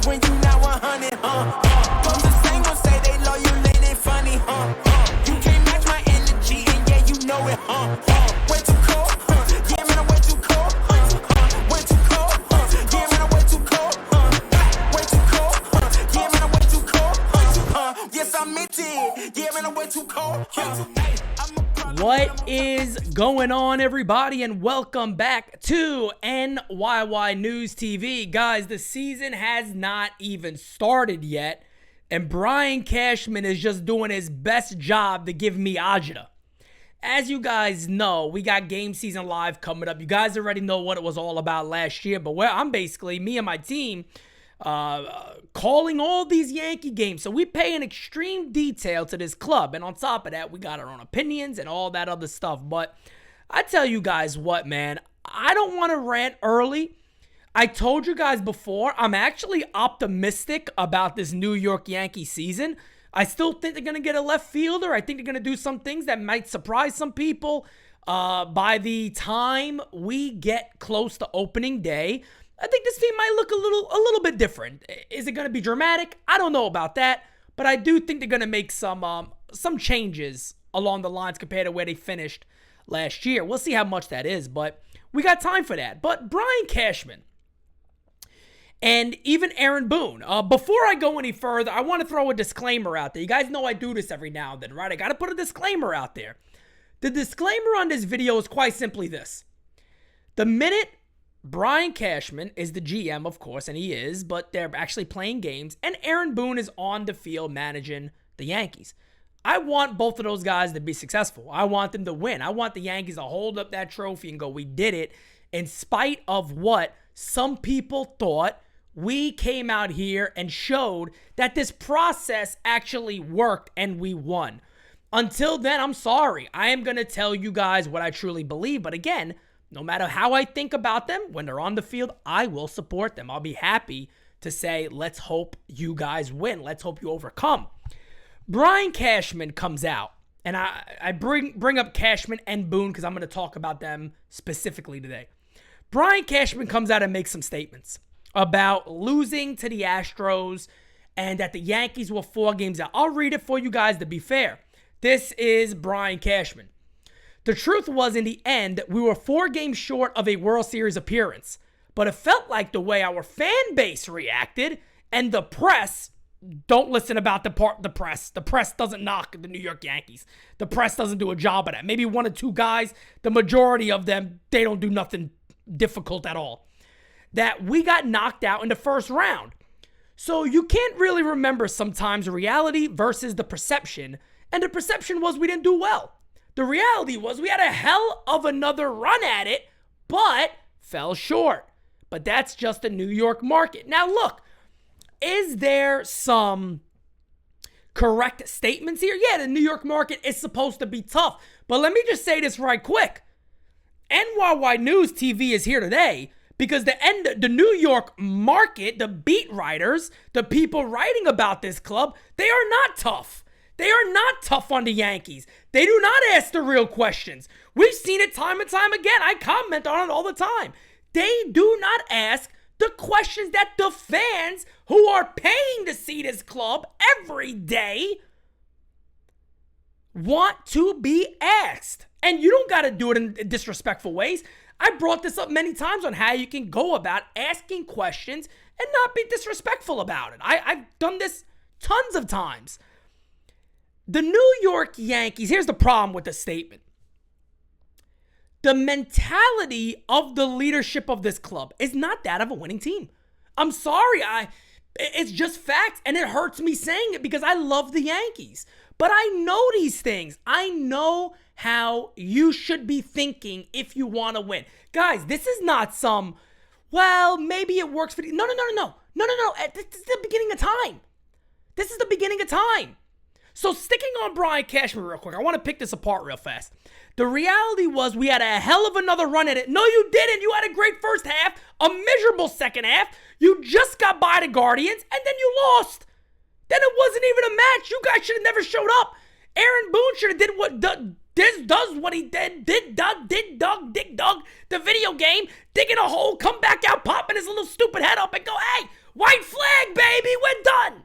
when you not 100, Those the same ones say they loyal, they funny, You can't match my energy, and yeah, you know it, Way too cold, yeah, man, I'm way too cold, Way too cold, yeah, man, I'm way too cold, Way too cold, yeah, man, I'm way too cold, Yes, I meant it, yeah, man, I'm way too cold, What is going on, everybody, and welcome back to NyynewsTV. Guys, the season has not even started yet, and Brian Cashman is just doing his best job to give me agita. As you guys know, we got game season live coming up. You guys already know what it was all about last year, but where I'm basically, me and my team, calling all these Yankee games. So we pay an extreme detail to this club. And on top of that, we got our own opinions and all that other stuff. But I tell you guys what, man, I don't want to rant early. I told you guys before, I'm actually optimistic about this New York Yankee season. I still think they're going to get a left fielder. I think they're going to do some things that might surprise some people. By the time we get close to opening day, I think this team might look a little bit different. Is it going to be dramatic? I don't know about that, but I do think they're going to make some changes along the lines compared to where they finished last year. We'll see how much that is, but we got time for that. But Brian Cashman and even Aaron Boone, before I go any further, I want to throw a disclaimer out there. You guys know I do this every now and then, right? I got to put a disclaimer out there. The disclaimer on this video is quite simply this. The minute Brian Cashman is the GM, of course, and he is, but they're actually playing games, and Aaron Boone is on the field managing the Yankees. I want both of those guys to be successful. I want them to win. I want the Yankees to hold up that trophy and go, we did it, in spite of what some people thought. We came out here and showed that this process actually worked, and we won. Until then, I'm sorry. I am going to tell you guys what I truly believe, but again, no matter how I think about them, when they're on the field, I will support them. I'll be happy to say, let's hope you guys win. Let's hope you overcome. Brian Cashman comes out, and I bring up Cashman and Boone because I'm going to talk about them specifically today. Brian Cashman comes out and makes some statements about losing to the Astros and that the Yankees were 4 games out. I'll read it for you guys to be fair. This is Brian Cashman. The truth was, in the end, we were 4 games short of a World Series appearance, but it felt like the way our fan base reacted and the press. Don't listen about the press. The press doesn't knock the New York Yankees. The press doesn't do a job of that. Maybe 1 or 2 guys. The majority of them, they don't do nothing difficult at all. That we got knocked out in the first round. So you can't really remember sometimes reality versus the perception. And the perception was we didn't do well. The reality was we had a hell of another run at it, but fell short. But that's just the New York market. Now look, is there some correct statements here? Yeah, the New York market is supposed to be tough. But let me just say this right quick. NyynewsTV is here today because the New York market, the beat writers, the people writing about this club, they are not tough. They are not tough on the Yankees. They do not ask the real questions. We've seen it time and time again. I comment on it all the time. They do not ask the questions that the fans who are paying to see this club every day want to be asked. And you don't got to do it in disrespectful ways. I brought this up many times on how you can go about asking questions and not be disrespectful about it. I've done this tons of times. The New York Yankees, here's the problem with the statement. The mentality of the leadership of this club is not that of a winning team. I'm sorry, it's just facts, and it hurts me saying it because I love the Yankees. But I know these things. I know how you should be thinking if you want to win. Guys, this is not some, well, maybe it works for you. No. This is the beginning of time. This is the beginning of time. So sticking on Brian Cashman real quick, I want to pick this apart real fast. The reality was we had a hell of another run at it. No, you didn't. You had a great first half, a miserable second half. You just got by the Guardians, and then you lost. Then it wasn't even a match. You guys should have never showed up. Aaron Boone should have did what does what he did. Dig dug, the video game, digging a hole, come back out, popping his little stupid head up and go, hey, White flag, baby, we're done.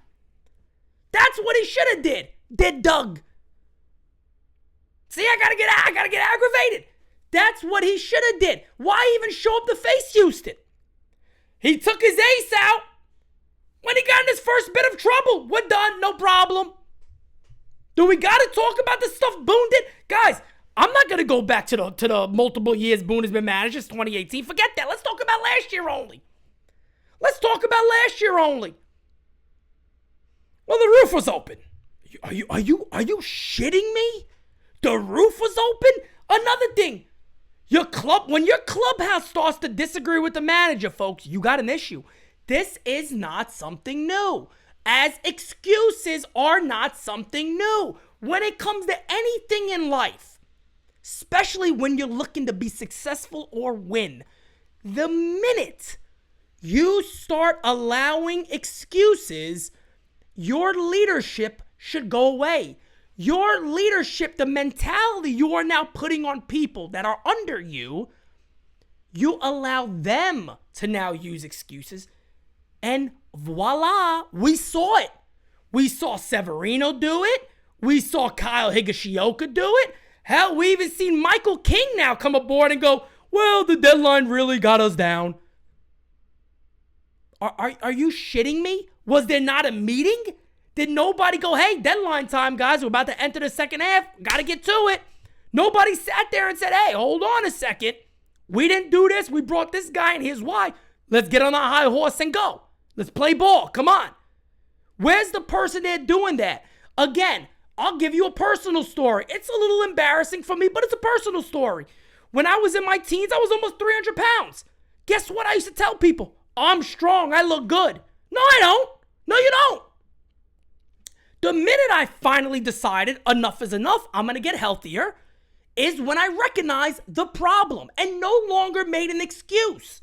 That's what he should have did Doug. See, I gotta get aggravated. That's what he should have did. Why even show up to face Houston? He took his ace out when he got in his first bit of trouble. We're done, no problem. Do we gotta talk about the stuff Boone did? Guys, I'm not gonna go back to the multiple years Boone has been manager since 2018. Forget that. Let's talk about last year only. Well, the roof was open. Are you shitting me? The roof was open? Another thing. When your clubhouse starts to disagree with the manager, folks, you got an issue. This is not something new. As excuses are not something new. When it comes to anything in life, especially when you're looking to be successful or win, the minute you start allowing excuses, your leadership should go away. Your leadership, the mentality you are now putting on people that are under you, you allow them to now use excuses. And voila, we saw it. We saw Severino do it. We saw Kyle Higashioka do it. Hell, we even seen Michael King now come aboard and go, well, the deadline really got us down. Are you shitting me? Was there not a meeting? Did nobody go, hey, deadline time, guys. We're about to enter the second half. Got to get to it. Nobody sat there and said, hey, hold on a second. We didn't do this. We brought this guy, and here's why. Let's get on our high horse and go. Let's play ball. Come on. Where's the person there doing that? Again, I'll give you a personal story. It's a little embarrassing for me, but it's a personal story. When I was in my teens, I was almost 300 pounds. Guess what I used to tell people? I'm strong. I look good. No, I don't. No, you don't. The minute I finally decided enough is enough, I'm going to get healthier, is when I recognized the problem and no longer made an excuse.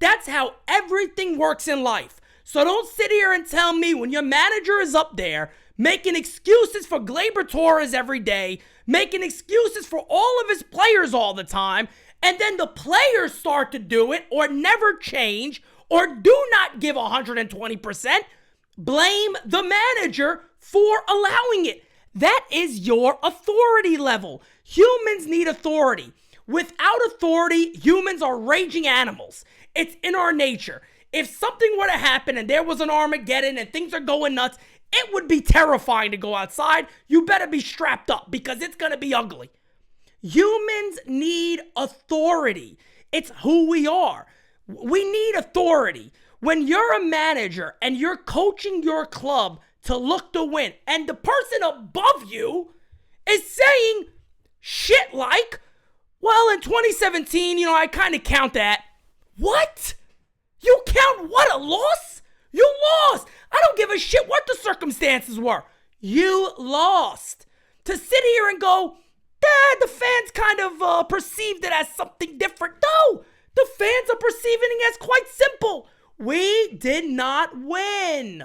That's how everything works in life. So don't sit here and tell me when your manager is up there making excuses for Gleyber Torres every day, making excuses for all of his players all the time, and then the players start to do it or never change or do not give 120%, blame the manager for allowing it. That is your authority level. Humans need authority. Without authority, humans are raging animals. It's in our nature. If something were to happen and there was an Armageddon and things are going nuts, it would be terrifying to go outside. You better be strapped up because it's going to be ugly. Humans need authority. It's who we are. We need authority. When you're a manager and you're coaching your club to look to win, and the person above you is saying shit like, well, in 2017, I kind of count that. What? You count what? A loss? You lost. I don't give a shit what the circumstances were. You lost. To sit here and go, the fans kind of perceived it as something different. No, the fans are perceiving it as quite simple. We did not win.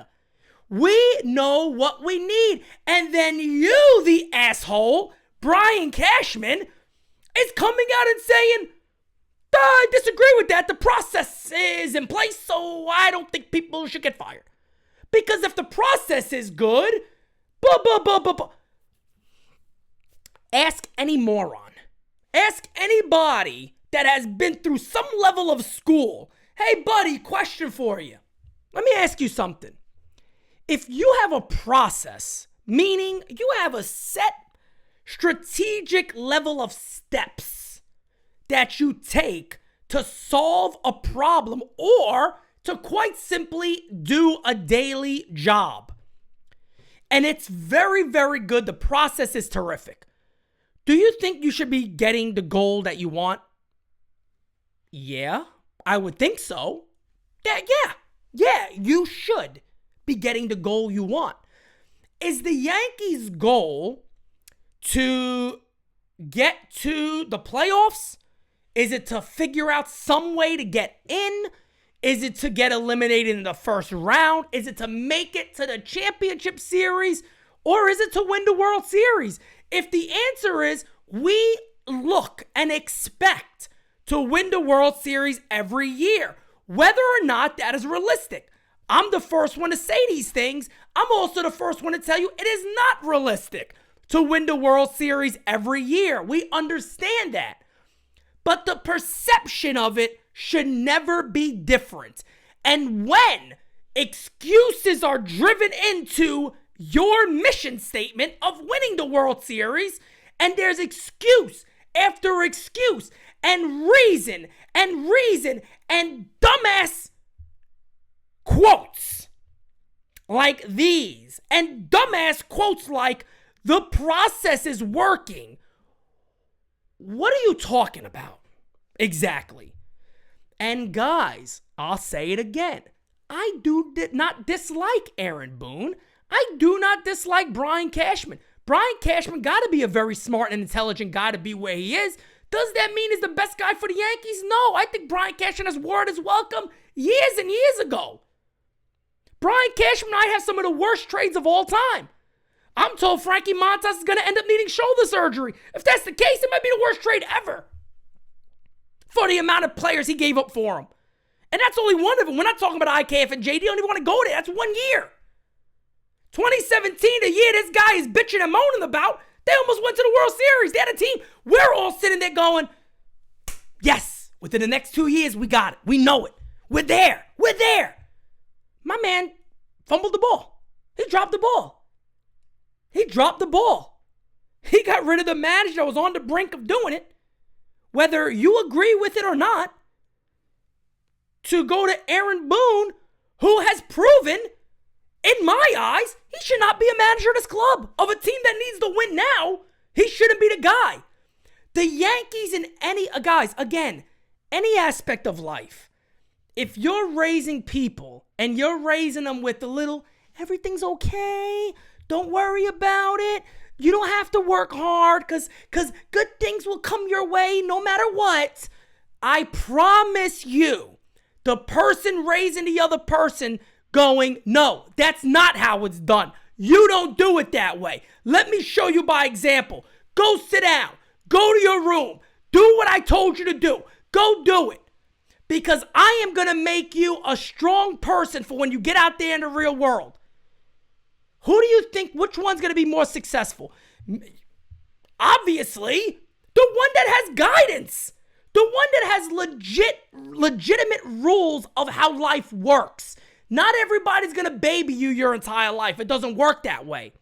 We know what we need. And then you, the asshole, Brian Cashman, is coming out and saying, I disagree with that. The process is in place, so I don't think people should get fired. Because if the process is good, ask any moron. Ask anybody that has been through some level of school. Hey, buddy, question for you. Let me ask you something. If you have a process, meaning you have a set strategic level of steps that you take to solve a problem or to quite simply do a daily job, and it's very, very good, the process is terrific, do you think you should be getting the goal that you want? Yeah, I would think so. Yeah, you should be getting the goal you want. Is the Yankees' goal to get to the playoffs? Is it to figure out some way to get in? Is it to get eliminated in the first round? Is it to make it to the championship series? Or is it to win the World Series? If the answer is we look and expect to win the World Series every year, whether or not that is realistic, I'm the first one to say these things. I'm also the first one to tell you it is not realistic to win the World Series every year. We understand that. But the perception of it should never be different. And when excuses are driven into your mission statement of winning the World Series, and there's excuse after excuse and reason and dumbass quotes like these and dumbass quotes like the process is working. What are you talking about exactly? And guys, I'll say it again. I do not dislike Aaron Boone. I do not dislike Brian Cashman. Brian Cashman got to be a very smart and intelligent guy to be where he is. Does that mean he's the best guy for the Yankees? No, I think Brian Cashman has word his welcome years and years ago. Brian Cashman and I have some of the worst trades of all time. I'm told Frankie Montas is going to end up needing shoulder surgery. If that's the case, it might be the worst trade ever for the amount of players he gave up for him. And that's only one of them. We're not talking about IKF and JD. Don't even want to go there. That's 1 year. 2017, the year this guy is bitching and moaning about, they almost went to the World Series. They had a team. We're all sitting there going, yes, within the next 2 years, we got it. We know it. We're there. We're there. My man fumbled the ball. He dropped the ball. He dropped the ball. He got rid of the manager that was on the brink of doing it, whether you agree with it or not, to go to Aaron Boone, who has proven, in my eyes, he should not be a manager of this club. Of a team that needs to win now, he shouldn't be the guy. The Yankees in guys, again, any aspect of life, if you're raising people and you're raising them with the little, everything's okay, don't worry about it, you don't have to work hard because good things will come your way no matter what, I promise you, the person raising the other person going, no, that's not how it's done. You don't do it that way. Let me show you by example. Go sit down. Go to your room. Do what I told you to do. Go do it. Because I am going to make you a strong person for when you get out there in the real world. Who do you think, which one's going to be more successful? Obviously, the one that has guidance. The one that has legitimate rules of how life works. Not everybody's going to baby you your entire life. It doesn't work that way.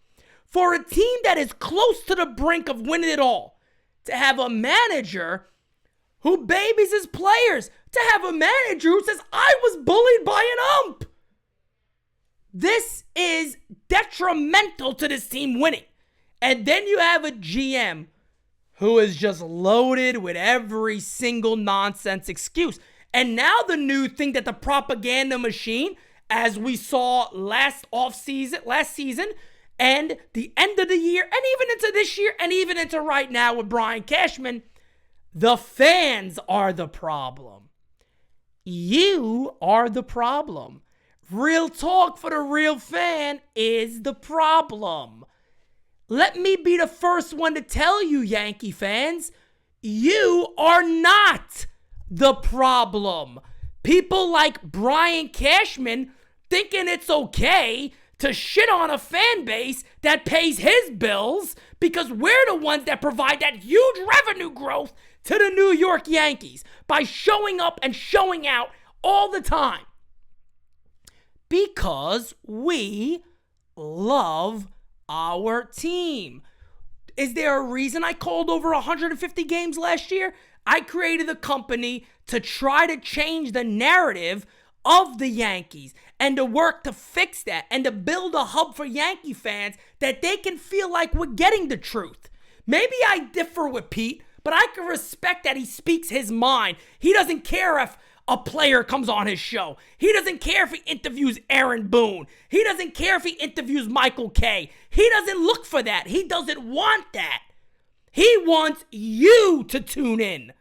For a team that is close to the brink of winning it all, to have a manager who babies his players, to have a manager who says, I was bullied by an ump. This is detrimental to this team winning. And then you have a GM who is just loaded with every single nonsense excuse. And now the new thing that the propaganda machine, as we saw last season, and the end of the year, and even into this year, and even into right now with Brian Cashman, the fans are the problem. You are the problem. Real talk for the real fan is the problem. Let me be the first one to tell you, Yankee fans, you are not the problem. People like Brian Cashman thinking it's okay to shit on a fan base that pays his bills because we're the ones that provide that huge revenue growth to the New York Yankees by showing up and showing out all the time. Because we love our team. Is there a reason I called over 150 games last year? I created a company to try to change the narrative of the Yankees and to work to fix that and to build a hub for Yankee fans that they can feel like we're getting the truth. Maybe I differ with Pete, but I can respect that he speaks his mind. He doesn't care if a player comes on his show. He doesn't care if he interviews Aaron Boone. He doesn't care if he interviews Michael Kay. He doesn't look for that. He doesn't want that. He wants you to tune in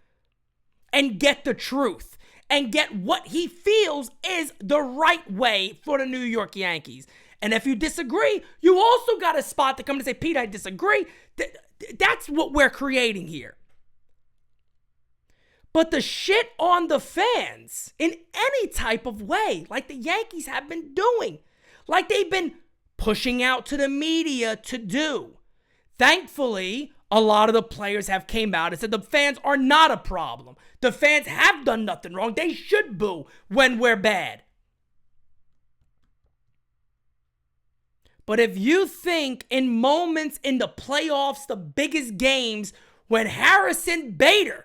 and get the truth and get what he feels is the right way for the New York Yankees. And if you disagree, you also got a spot to come and say, Pete, I disagree. That's what we're creating here. But the shit on the fans in any type of way, like the Yankees have been doing, like they've been pushing out to the media to do. Thankfully, a lot of the players have came out and said the fans are not a problem. The fans have done nothing wrong. They should boo when we're bad. But if you think in moments in the playoffs, the biggest games, when Harrison Bader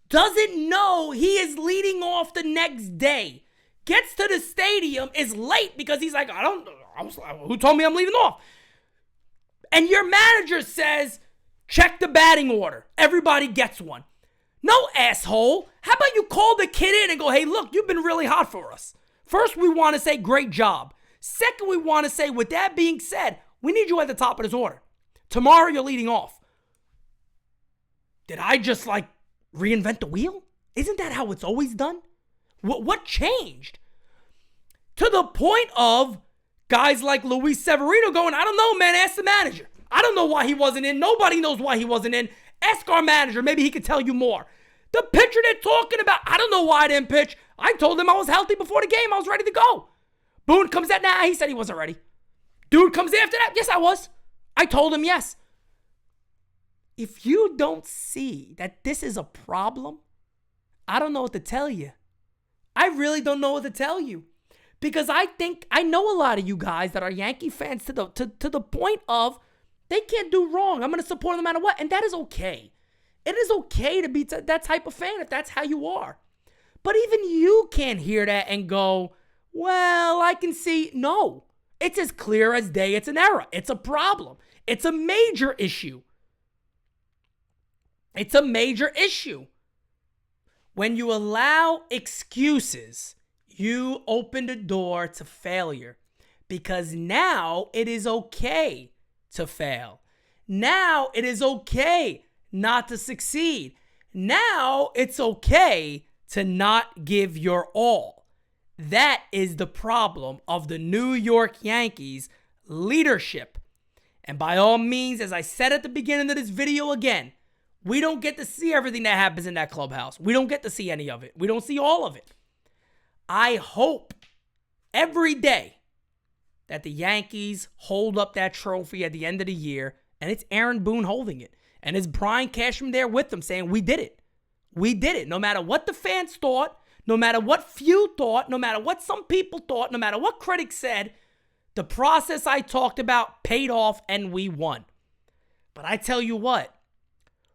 doesn't know he is leading off the next day, gets to the stadium, is late because he's like, who told me I'm leading off? And your manager says, check the batting order. Everybody gets one. No, asshole. How about you call the kid in and go, hey, look, you've been really hot for us. First, we want to say great job. Second, we want to say, with that being said, we need you at the top of this order. Tomorrow, you're leading off. Did I just, reinvent the wheel? Isn't that how it's always done? What changed? To the point of guys like Luis Severino going, I don't know, man, ask the manager. I don't know why he wasn't in. Nobody knows why he wasn't in. Ask our manager. Maybe he could tell you more. The pitcher they're talking about, I don't know why I didn't pitch. I told him I was healthy before the game. I was ready to go. Boone comes out, he said he wasn't ready. Dude comes after that, yes, I was. I told him yes. If you don't see that this is a problem, I don't know what to tell you. I really don't know what to tell you. Because I know a lot of you guys that are Yankee fans to the point of they can't do wrong. I'm going to support them no matter what. And that is okay. It is okay to be that type of fan if that's how you are. But even you can't hear that and go, well, I can see. No, it's as clear as day. It's an error. It's a problem. It's a major issue. It's a major issue. When you allow excuses, you open the door to failure, because now it is okay to fail. Now it is okay not to succeed. Now it's okay to not give your all. That is the problem of the New York Yankees leadership. And by all means, as I said at the beginning of this video again, we don't get to see everything that happens in that clubhouse. We don't get to see any of it. We don't see all of it. I hope every day that the Yankees hold up that trophy at the end of the year, and it's Aaron Boone holding it. And it's Brian Cashman there with them saying, we did it. We did it. No matter what the fans thought, no matter what few thought, no matter what some people thought, no matter what critics said, the process I talked about paid off and we won. But I tell you what,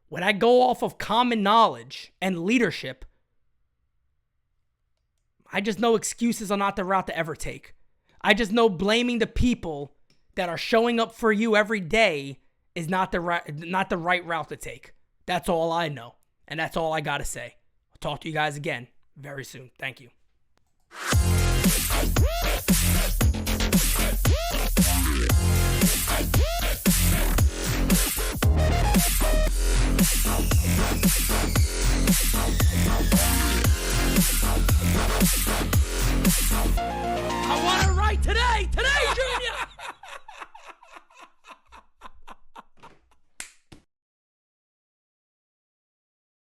when I go off of common knowledge and leadership, I just know excuses are not the route to ever take. I just know blaming the people that are showing up for you every day is not the right route to take. That's all I know. And that's all I got to say. I'll talk to you guys again very soon. Thank you.